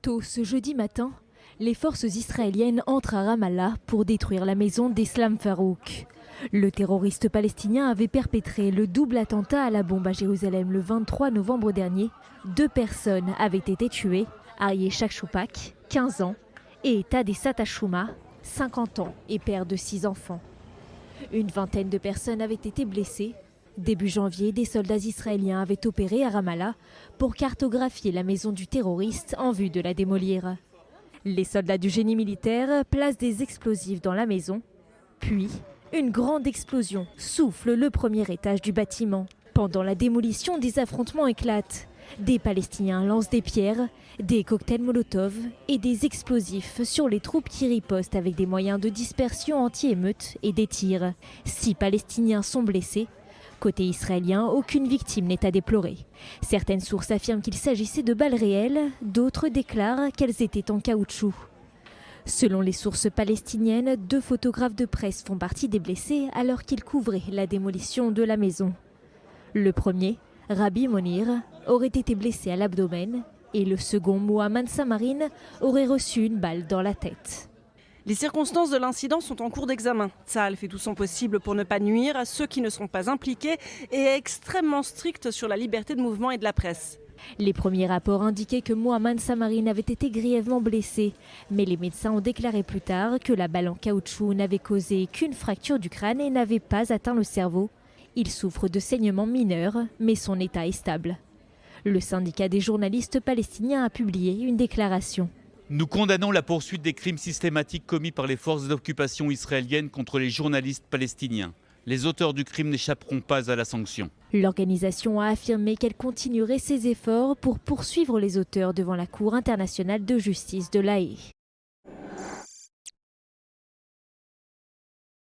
Tôt ce jeudi matin, les forces israéliennes entrent à Ramallah pour détruire la maison d'Islam Farouk. Le terroriste palestinien avait perpétré le double attentat à la bombe à Jérusalem le 23 novembre dernier. 2 personnes avaient été tuées, Aryeh Shakshoupak, 15 ans, et Tadessa Tashouma, 50 ans et père de 6 enfants. Une vingtaine de personnes avaient été blessées. Début janvier, des soldats israéliens avaient opéré à Ramallah pour cartographier la maison du terroriste en vue de la démolir. Les soldats du génie militaire placent des explosifs dans la maison. Puis, une grande explosion souffle le premier étage du bâtiment. Pendant la démolition, des affrontements éclatent. Des Palestiniens lancent des pierres, des cocktails Molotov et des explosifs sur les troupes qui ripostent avec des moyens de dispersion anti-émeute et des tirs. 6 Palestiniens sont blessés. Côté israélien, aucune victime n'est à déplorer. Certaines sources affirment qu'il s'agissait de balles réelles, d'autres déclarent qu'elles étaient en caoutchouc. Selon les sources palestiniennes, 2 photographes de presse font partie des blessés alors qu'ils couvraient la démolition de la maison. Le premier, Rabbi Monir, aurait été blessé à l'abdomen et le second, Mohamed Samarine, aurait reçu une balle dans la tête. Les circonstances de l'incident sont en cours d'examen. Tsahal fait tout son possible pour ne pas nuire à ceux qui ne sont pas impliqués et est extrêmement strict sur la liberté de mouvement et de la presse. Les premiers rapports indiquaient que Mohamed Samarine avait été grièvement blessé, mais les médecins ont déclaré plus tard que la balle en caoutchouc n'avait causé qu'une fracture du crâne et n'avait pas atteint le cerveau. Il souffre de saignements mineurs, mais son état est stable. Le syndicat des journalistes palestiniens a publié une déclaration. Nous condamnons la poursuite des crimes systématiques commis par les forces d'occupation israéliennes contre les journalistes palestiniens. Les auteurs du crime n'échapperont pas à la sanction. L'organisation a affirmé qu'elle continuerait ses efforts pour poursuivre les auteurs devant la Cour internationale de justice de La Haye.